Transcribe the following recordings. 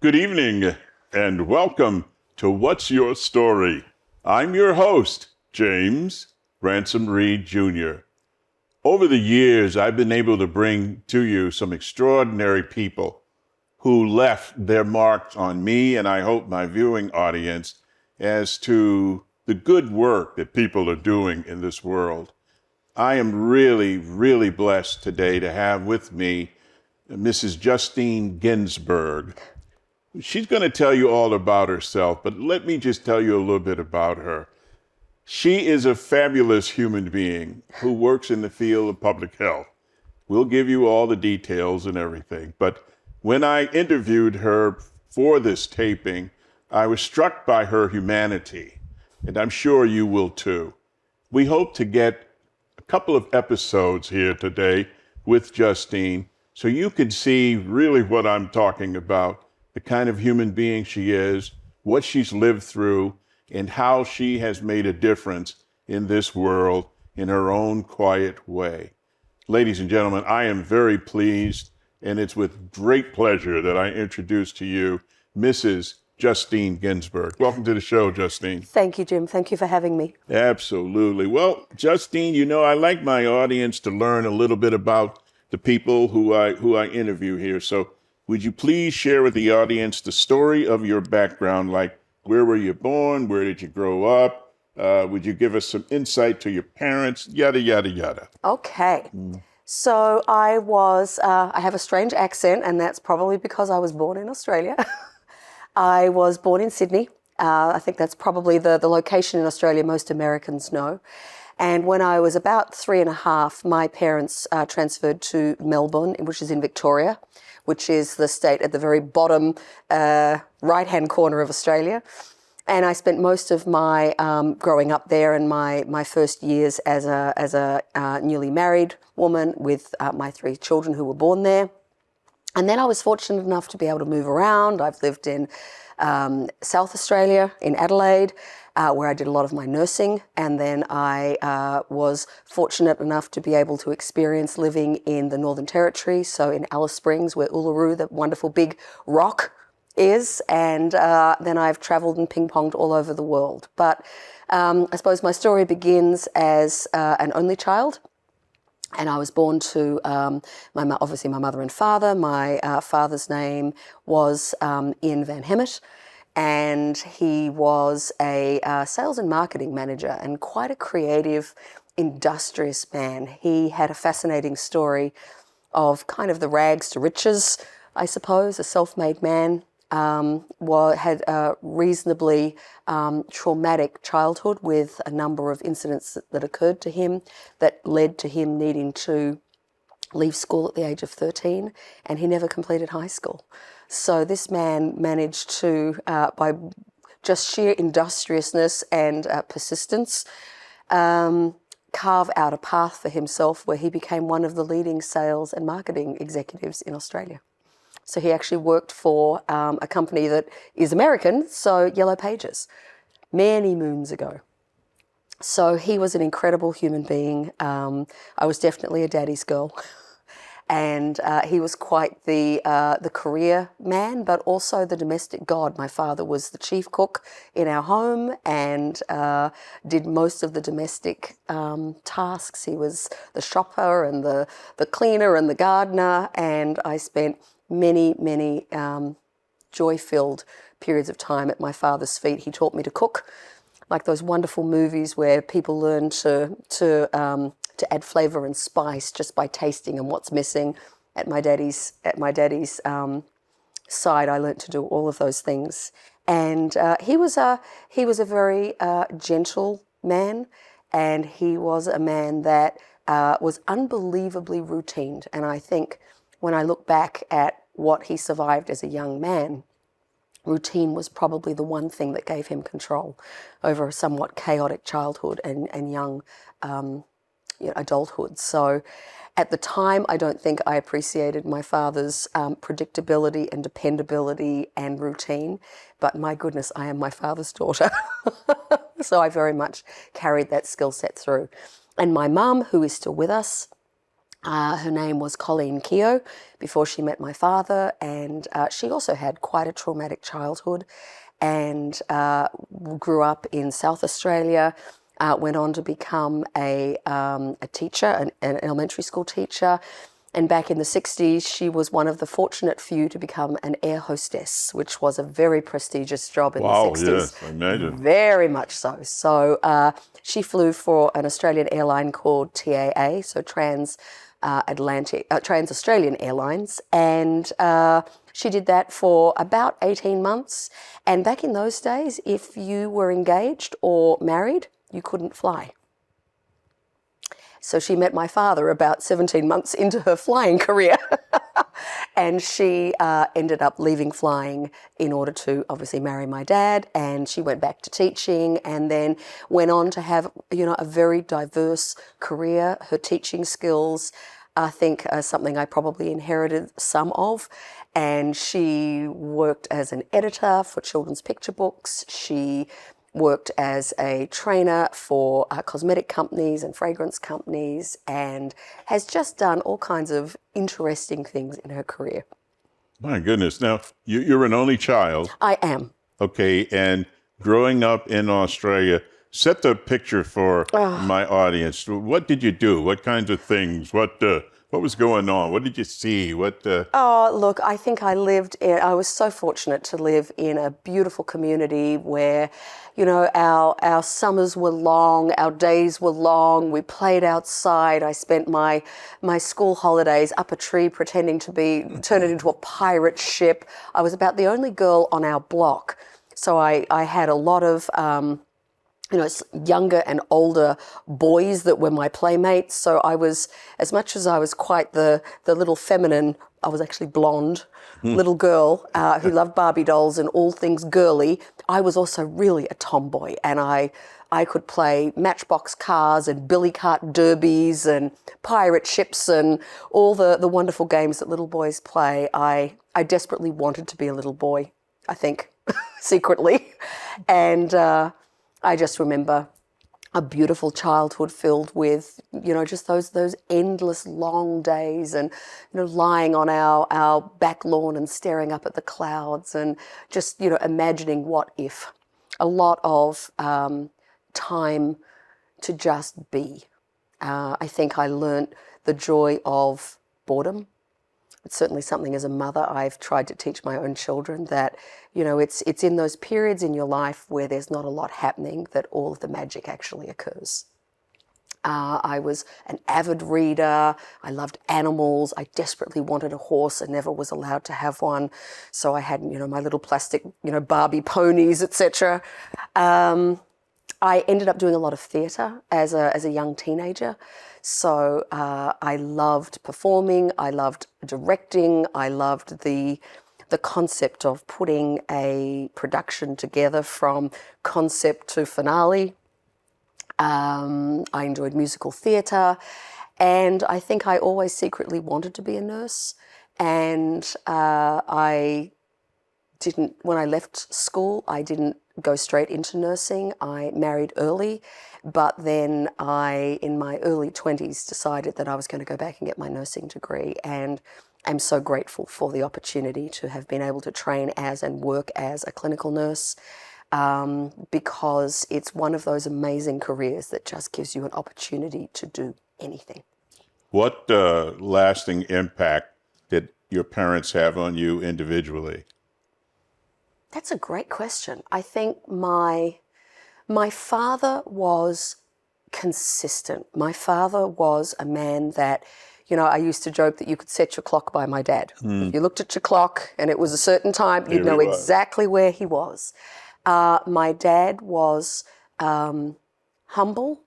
Good evening and welcome to What's Your Story? I'm your host, James Ransom Reed Jr. Over the years, I've been able to bring to you some extraordinary people who left their marks on me and I hope my viewing audience as to the good work that people are doing in this world. I am really blessed today to have with me Mrs. Justine Ginsberg. She's going to tell you all about herself, but let me just tell you a little bit about her. She is a fabulous human being who works in the field of public health. We'll give you all the details and everything, but when I interviewed her for this taping, I was struck by her humanity, and I'm sure you will too. We hope to get a couple of episodes here today with Justine so you can see really what I'm talking about, the kind of human being she is, what she's lived through, and how she has made a difference in this world in her own quiet way. Ladies and gentlemen, I am very pleased, and it's with great pleasure that I introduce to you Mrs. Justine Ginsberg. Welcome to the show, Justine. Thank you, Jim. Thank you for having me. Absolutely. Well, Justine, you know, I like my audience to learn a little bit about the people who I interview here. So would you please share with the audience the story of your background, like where were you born, where did you grow up? Would you give us some insight to your parents, yada, yada, yada. Okay. So I have a strange accent, and that's probably because I was born in Australia. I was born in Sydney. I think that's probably the location in Australia most Americans know. And when I was about 3.5, my parents transferred to Melbourne, which is in Victoria, which is the state at the very bottom right-hand corner of Australia. And I spent most of my growing up there and my first years as a newly married woman with my 3 children who were born there. And then I was fortunate enough to be able to move around. I've lived in South Australia, in Adelaide, where I did a lot of my nursing. And then I was fortunate enough to be able to experience living in the Northern Territory, so in Alice Springs, where Uluru, the wonderful big rock, is. And then I've traveled and ping-ponged all over the world. But I suppose my story begins as an only child. And I was born to obviously my mother and father. My father's name was Ian Van Hemert, and he was a sales and marketing manager and quite a creative, industrious man. He had a fascinating story of kind of the rags to riches, I suppose, a self-made man. Had a reasonably traumatic childhood with a number of incidents that occurred to him that led to him needing to leave school at the age of 13, and he never completed high school. So this man managed to, by just sheer industriousness and persistence, carve out a path for himself where he became one of the leading sales and marketing executives in Australia. So he actually worked for a company that is American, so Yellow Pages, many moons ago. So he was an incredible human being. I was definitely a daddy's girl. And he was quite the career man, but also the domestic god. My father was the chief cook in our home and did most of the domestic tasks. He was the shopper and the cleaner and the gardener, and I spent many joy-filled periods of time at my father's feet. He taught me to cook, like those wonderful movies where people learn to add flavor and spice just by tasting and what's missing. At my daddy's side, I learned to do all of those things. And he was a very gentle man, and he was a man that was unbelievably routine. And I think when I look back at what he survived as a young man, routine was probably the one thing that gave him control over a somewhat chaotic childhood and young adulthood. So at the time, I don't think I appreciated my father's predictability and dependability and routine, but my goodness, I am my father's daughter. So I very much carried that skill set through. And my mum, who is still with us, Her name was Colleen Keogh before she met my father, and she also had quite a traumatic childhood and grew up in South Australia, went on to become a teacher, an elementary school teacher. And back in the 60s, she was one of the fortunate few to become an air hostess, which was a very prestigious job in the 60s. Yes, I imagine. Very much so. So she flew for an Australian airline called TAA, so Trans-Australian Airlines, and she did that for about 18 months. And back in those days, if you were engaged or married, you couldn't fly. So she met my father about 17 months into her flying career. And she ended up leaving flying in order to obviously marry my dad. And she went back to teaching and then went on to have, a very diverse career. Her teaching skills, I think, are something I probably inherited some of. And she worked as an editor for children's picture books. She worked as a trainer for cosmetic companies and fragrance companies, and has just done all kinds of interesting things in her career. My goodness. Now, you're an only child. I am. Okay, and growing up in Australia, set the picture for my audience. What did you do? What kinds of things? What was going on? What did you see? Oh, look, I think I was so fortunate to live in a beautiful community where, our summers were long, our days were long, we played outside. I spent my school holidays up a tree pretending to turn it into a pirate ship. I was about the only girl on our block. So I had a lot of younger and older boys that were my playmates. So I was, as much as I was quite the little feminine, I was actually blonde little girl who loved Barbie dolls and all things girly. I was also really a tomboy, and I could play matchbox cars and billy cart derbies and pirate ships and all the wonderful games that little boys play. I desperately wanted to be a little boy, I think, secretly. And I just remember a beautiful childhood filled with, just those endless long days and, lying on our back lawn and staring up at the clouds and just, imagining what if. A lot of time to just be. I think I learnt the joy of boredom. It's certainly something as a mother I've tried to teach my own children, that, it's in those periods in your life where there's not a lot happening that all of the magic actually occurs. I was an avid reader. I loved animals. I desperately wanted a horse and never was allowed to have one. So I had, my little plastic, Barbie ponies, etc. I ended up doing a lot of theatre as a young teenager. So I loved performing, I loved directing, I loved the concept of putting a production together from concept to finale. I enjoyed musical theatre, and I think I always secretly wanted to be a nurse. And when I left school, I didn't go straight into nursing. I married early, but then in my early 20s, decided that I was going to go back and get my nursing degree. And I'm so grateful for the opportunity to have been able to train as and work as a clinical nurse, because it's one of those amazing careers that just gives you an opportunity to do anything. What lasting impact did your parents have on you individually? That's a great question. I think my father was consistent. My father was a man that, I used to joke that you could set your clock by my dad. If you looked at your clock and it was a certain time, you'd know exactly where he was. My dad was humble.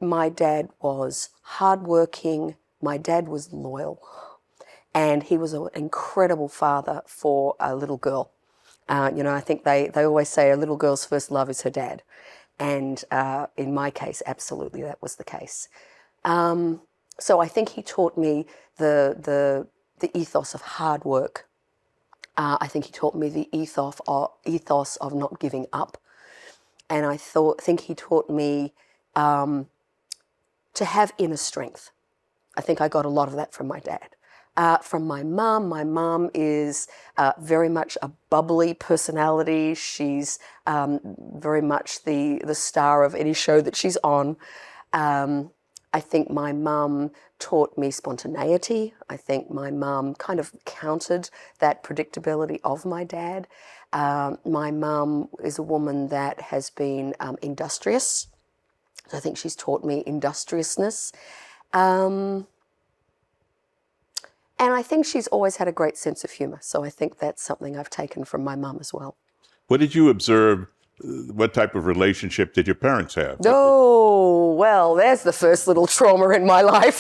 My dad was hardworking. My dad was loyal. And he was an incredible father for a little girl. I think they always say a little girl's first love is her dad. And in my case, absolutely that was the case. So I think he taught me the ethos of hard work. I think he taught me the ethos of not giving up. And I think he taught me to have inner strength. I think I got a lot of that from my dad. From my mum is very much a bubbly personality. She's very much the star of any show that she's on. I think my mum taught me spontaneity. I think my mum kind of countered that predictability of my dad. My mum is a woman that has been industrious. So I think she's taught me industriousness. And I think she's always had a great sense of humor. So I think that's something I've taken from my mum as well. What did you observe? What type of relationship did your parents have? Oh, well, there's the first little trauma in my life.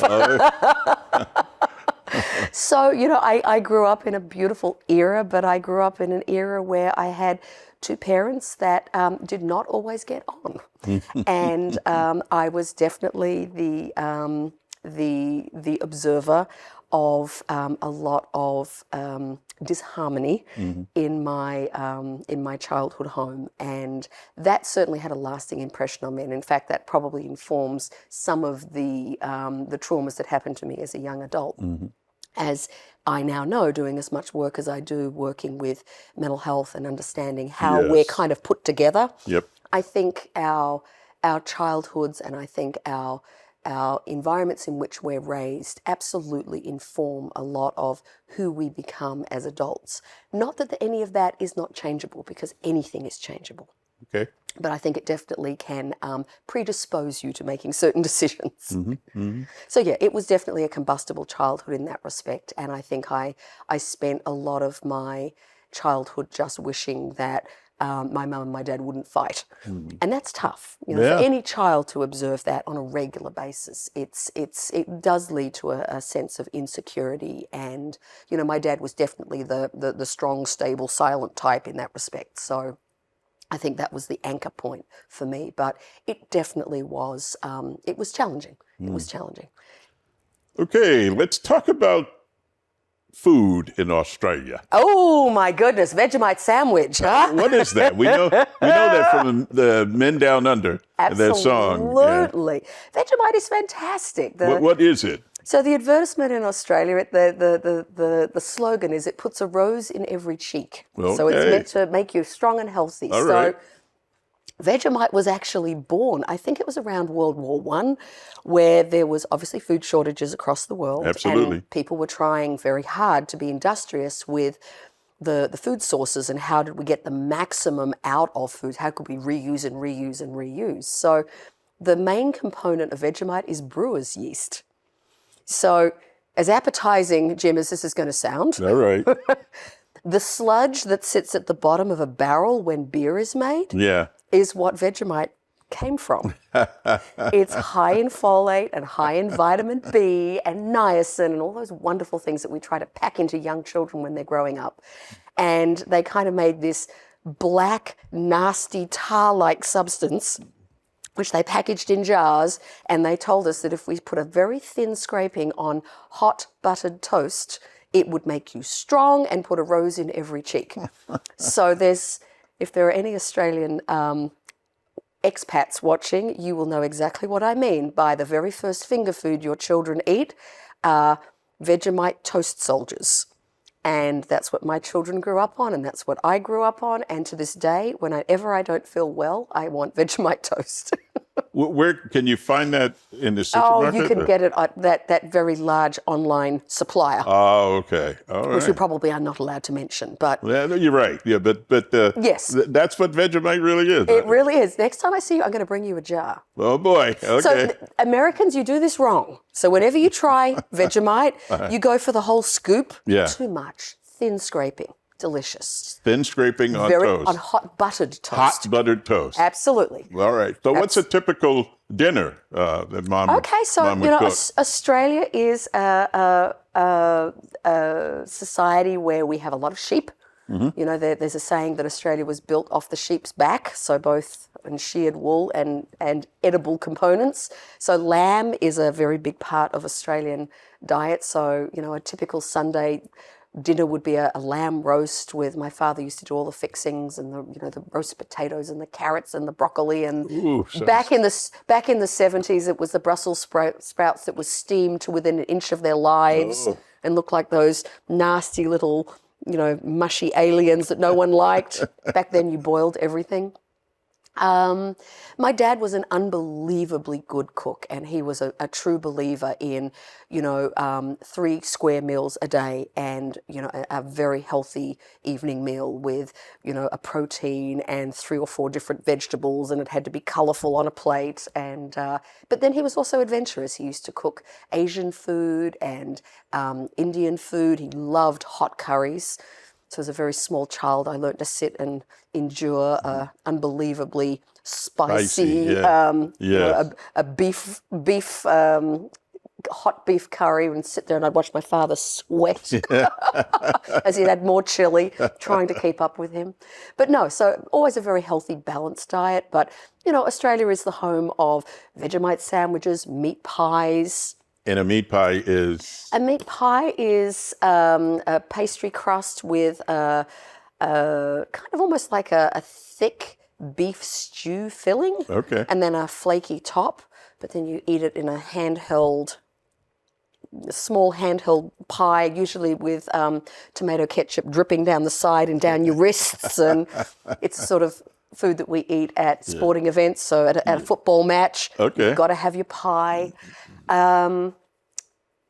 So, I grew up in a beautiful era, but I grew up in an era where I had two parents that did not always get on. And I was definitely the observer of a lot of disharmony in my childhood home, and that certainly had a lasting impression on me. And in fact, that probably informs some of the traumas that happened to me as a young adult. As I now know, doing as much work as I do, working with mental health and understanding how we're kind of put together. Yep. I think our childhoods and I think our environments in which we're raised absolutely inform a lot of who we become as adults. Not that any of that is not changeable, because anything is changeable. Okay. But I think it definitely can predispose you to making certain decisions. So yeah, it was definitely a combustible childhood in that respect. And I think I spent a lot of my childhood just wishing that my mum and my dad wouldn't fight. And that's tough. For any child to observe that on a regular basis, it does lead to a sense of insecurity. And, my dad was definitely the strong, stable, silent type in that respect. So I think that was the anchor point for me. But it definitely was, it was challenging. It was challenging. Okay, let's talk about food in Australia. Oh my goodness, Vegemite sandwich, huh? What is that? We know that from the Men Down Under, their song. Absolutely. Vegemite is fantastic. What is it? So the advertisement in Australia, the slogan is, it puts a rose in every cheek. Okay. So it's meant to make you strong and healthy. All right. Vegemite was actually born, I think it was around World War I, where there was obviously food shortages across the world. Absolutely. And people were trying very hard to be industrious with the food sources and how did we get the maximum out of food? How could we reuse and reuse and reuse? So the main component of Vegemite is brewer's yeast. So as appetizing, Jim, as this is going to sound, All right. the sludge that sits at the bottom of a barrel when beer is made is what Vegemite came from. It's high in folate and high in vitamin B and niacin and all those wonderful things that we try to pack into young children when they're growing up. And they kind of made this black, nasty, tar-like substance, which they packaged in jars, and they told us that if we put a very thin scraping on hot buttered toast, it would make you strong and put a rose in every cheek. So if there are any Australian expats watching, you will know exactly what I mean by the very first finger food your children eat are Vegemite toast soldiers. And that's what my children grew up on, and that's what I grew up on. And to this day, whenever I don't feel well, I want Vegemite toast. Where can you find that in the supermarket? Oh, you can get it at that very large online supplier. Oh, okay. All right. Which we probably are not allowed to mention, but Yeah, you're right. Yeah, but yes, that's what Vegemite really is. It really is. Next time I see you, I'm going to bring you a jar. Oh boy. Okay. So Americans, you do this wrong. So whenever you try Vegemite, you go for the whole scoop. Yeah. Too much. Thin scraping. Delicious. Thin scraping on toast. On hot buttered toast. Hot buttered toast. Absolutely. All right. So what's a typical dinner that mom would cook? Australia is a society where we have a lot of sheep. Mm-hmm. There's a saying that Australia was built off the sheep's back, so both in sheared wool and edible components. So lamb is a very big part of Australian diet. So, a typical Sunday dinner would be a lamb roast with, my father used to do all the fixings and the roast potatoes and the carrots and the broccoli. And Ooh, back in the 70s, it was the Brussels sprouts that was steamed to within an inch of their lives and looked like those nasty little, mushy aliens that no one liked. Back then you boiled everything. My dad was an unbelievably good cook, and he was a true believer in, 3 square meals a day and, a very healthy evening meal with, a protein and 3 or 4 different vegetables, and it had to be colorful on a plate. And, but then he was also adventurous. He used to cook Asian food and, Indian food. He loved hot curries. So as a very small child, I learned to sit and endure unbelievably spicy, a beef hot beef curry, and sit there and I'd watch my father sweat as he'd had more chili, trying to keep up with him. But no, so always a very healthy, balanced diet. But, Australia is the home of Vegemite sandwiches, meat pies. And a meat pie is? A meat pie is a pastry crust with a kind of almost like a thick beef stew filling. Okay. And then a flaky top. But then you eat it in a small handheld pie, usually with tomato ketchup dripping down the side and down your wrists. And it's sort of food that we eat at sporting events. So at a football match, you've got to have your pie.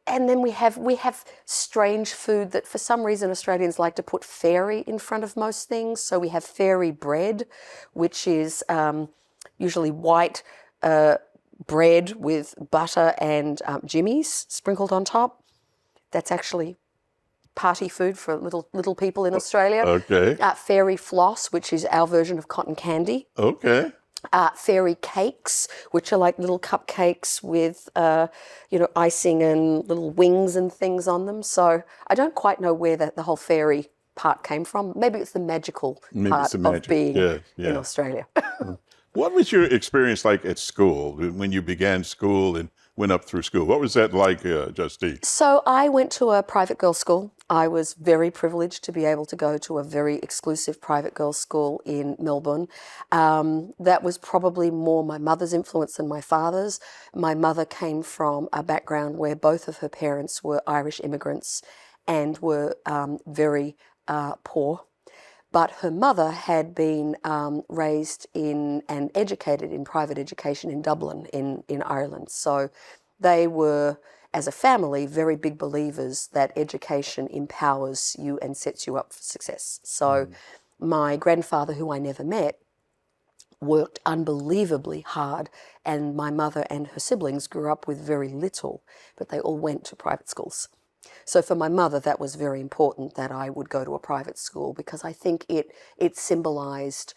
And then we have strange food that for some reason Australians like to put fairy in front of most things. So we have fairy bread, which is usually white bread with butter and jimmies sprinkled on top. That's actually party food for little people in Australia. Okay. Fairy floss, which is our version of cotton candy. Okay. Fairy cakes, which are like little cupcakes with, icing and little wings and things on them. So I don't quite know where the whole fairy part came from. Maybe it's the magical part of being in Australia. What was your experience like at school when you began school and went up through school? What was that like, Justine? So I went to a private girls' school. I was very privileged to be able to go to a very exclusive private girls' school in Melbourne. That was probably more my mother's influence than my father's. My mother came from a background where both of her parents were Irish immigrants and were very poor. But her mother had been raised in and educated in private education in Dublin in Ireland. So they were, as a family, very big believers that education empowers you and sets you up for success. So my grandfather, who I never met, worked unbelievably hard, and my mother and her siblings grew up with very little, but they all went to private schools. So for my mother, that was very important that I would go to a private school, because I think it symbolized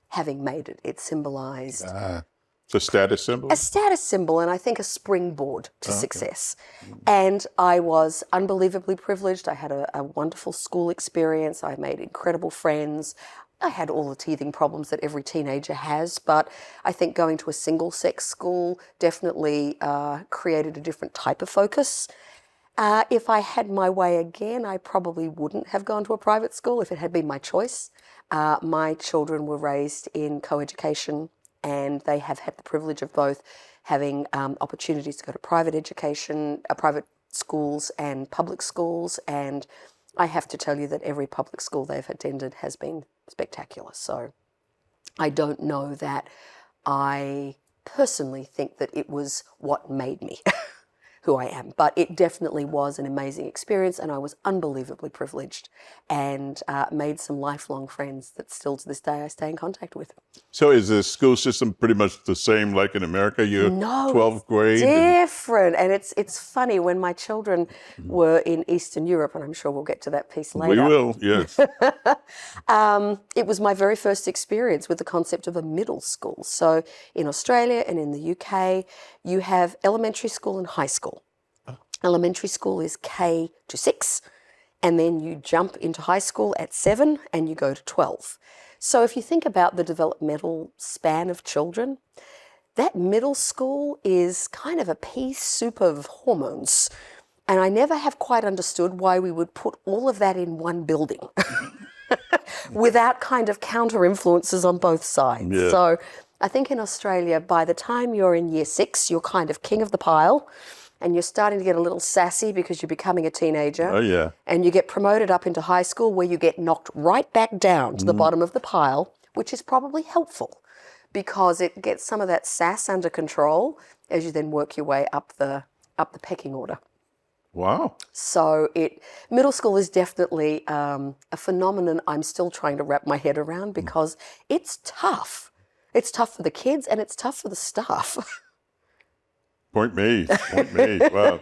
having made it. It symbolized it's a status symbol? A status symbol, and I think a springboard to success. And I was unbelievably privileged. I had a wonderful school experience. I made incredible friends. I had all the teething problems that every teenager has, but I think going to a single-sex school definitely created a different type of focus. If I had my way again, I probably wouldn't have gone to a private school if it had been my choice. My children were raised in co-education, and they have had the privilege of both having opportunities to go to private education, private schools and public schools. And I have to tell you that every public school they've attended has been spectacular. So I don't know that I personally think that it was what made me who I am, but it definitely was an amazing experience, and I was unbelievably privileged and made some lifelong friends that still to this day I stay in contact with. So is the school system pretty much the same like in America? You're 12th grade? Different. And it's funny, when my children were in Eastern Europe, and I'm sure we'll get to that piece later. We will, yes. It was my very first experience with the concept of a middle school. So in Australia and in the UK, you have elementary school and high school. Elementary school is K to 6, and then you jump into high school at 7 and you go to 12. So if you think about the developmental span of children, that middle school is kind of a pea soup of hormones, And I never have quite understood why we would put all of that in one building without kind of counter influences on both sides. Yeah. So I think in Australia, by the time you're in year 6, you're kind of king of the pile and you're starting to get a little sassy because you're becoming a teenager. Oh, yeah. And you get promoted up into high school where you get knocked right back down to the bottom of the pile, which is probably helpful because it gets some of that sass under control as you then work your way up the pecking order. Wow. So middle school is definitely a phenomenon I'm still trying to wrap my head around because it's tough. It's tough for the kids and it's tough for the staff. Point me. Wow.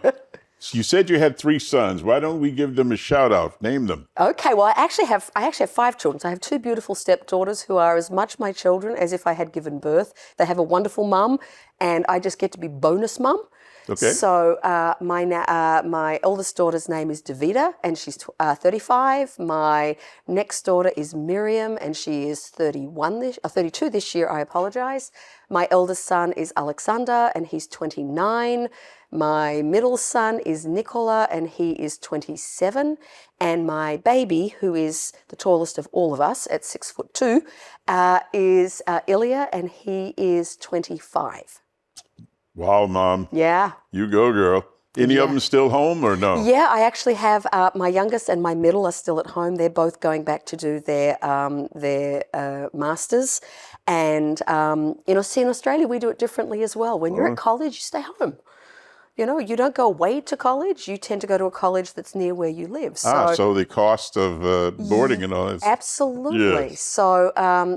So you said you had 3 sons. Why don't we give them a shout out? Name them. Okay, well, I actually have 5 children. So I have 2 beautiful stepdaughters who are as much my children as if I had given birth. They have a wonderful mum, and I just get to be bonus mum. Okay. So my oldest daughter's name is Davida, and she's 35. My next daughter is Miriam, and she is 32 this year. I apologize. My eldest son is Alexander, and he's 29. My middle son is Nicola, and he is 27. And my baby, who is the tallest of all of us at 6'2", is Ilya, and he is 25. Wow, Mom. Yeah. You go, girl. Any of them still home or no? Yeah, I actually have my youngest and my middle are still at home. They're both going back to do their masters. And, see, in Australia, we do it differently as well. When you're at college, you stay home. You don't go away to college. You tend to go to a college that's near where you live. So the cost of boarding and all that. Absolutely. Yes. So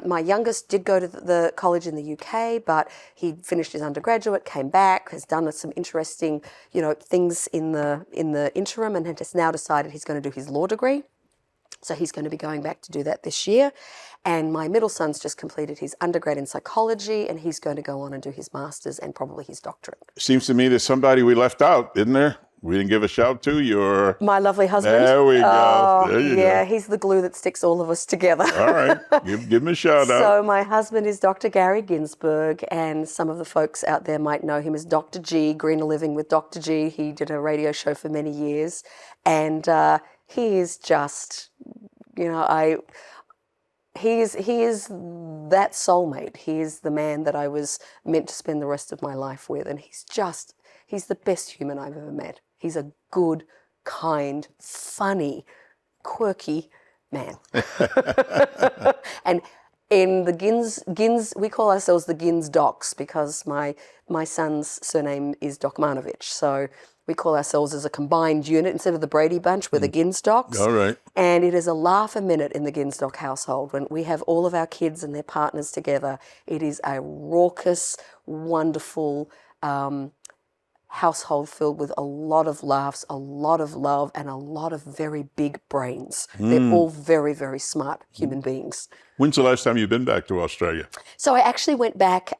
my youngest did go to the college in the UK, but he finished his undergraduate, came back, has done some interesting, things in the interim, and has now decided he's going to do his law degree. So he's going to be going back to do that this year. And my middle son's just completed his undergrad in psychology, and he's going to go on and do his master's and probably his doctorate. Seems to me there's somebody we left out, isn't there? We didn't give a shout to your... My lovely husband. There we go. There you go. He's the glue that sticks all of us together. All right. Give him a shout out. So my husband is Dr. Gary Ginsberg, and some of the folks out there might know him as Dr. G, Greener Living with Dr. G. He did a radio show for many years, and he is just, he is that soulmate. He is the man that I was meant to spend the rest of my life with, and he's the best human I've ever met. He's a good, kind, funny, quirky man. And in the Gins, we call ourselves the Gins Docs because my son's surname is Dokmanovich. So we call ourselves as a combined unit instead of the Brady Bunch. We're the Gins Docs. All right. And it is a laugh a minute in the Ginsdock household when we have all of our kids and their partners together. It is a raucous, wonderful household filled with a lot of laughs, a lot of love, and a lot of very big brains. They're all very, very smart human beings. When's the last time you've been back to Australia? So I actually went back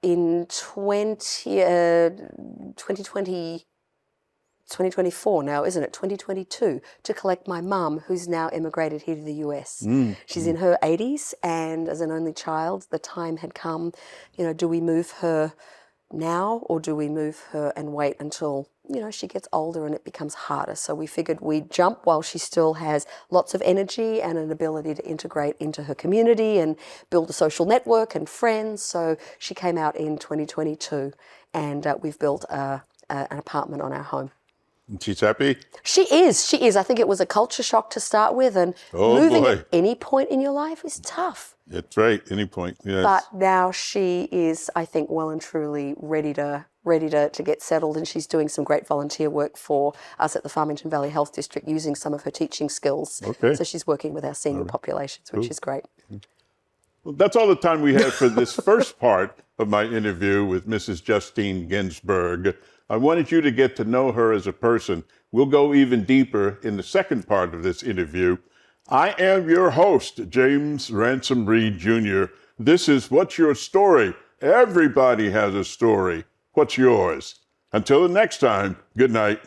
in 2024 now, isn't it? 2022, to collect my mum, who's now immigrated here to the US. She's in her 80s, and as an only child, the time had come, do we move her now or do we move her and wait until, she gets older and it becomes harder? So we figured we'd jump while she still has lots of energy and an ability to integrate into her community and build a social network and friends. So she came out in 2022, and we've built an apartment on our home. And she's happy? She is. I think it was a culture shock to start with, and moving at any point in your life is tough. That's right, any point, yes. But now she is, I think, well and truly ready to get settled, and she's doing some great volunteer work for us at the Farmington Valley Health District using some of her teaching skills. Okay. So she's working with our senior populations, which is great. Well, that's all the time we have for this first part of my interview with Mrs. Justine Ginsberg. I wanted you to get to know her as a person. We'll go even deeper in the second part of this interview. I am your host, James Ransom Reed Jr. This is What's Your Story? Everybody has a story. What's yours? Until the next time, good night.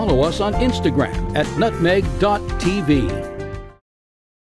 follow us on Instagram at nutmeg.tv.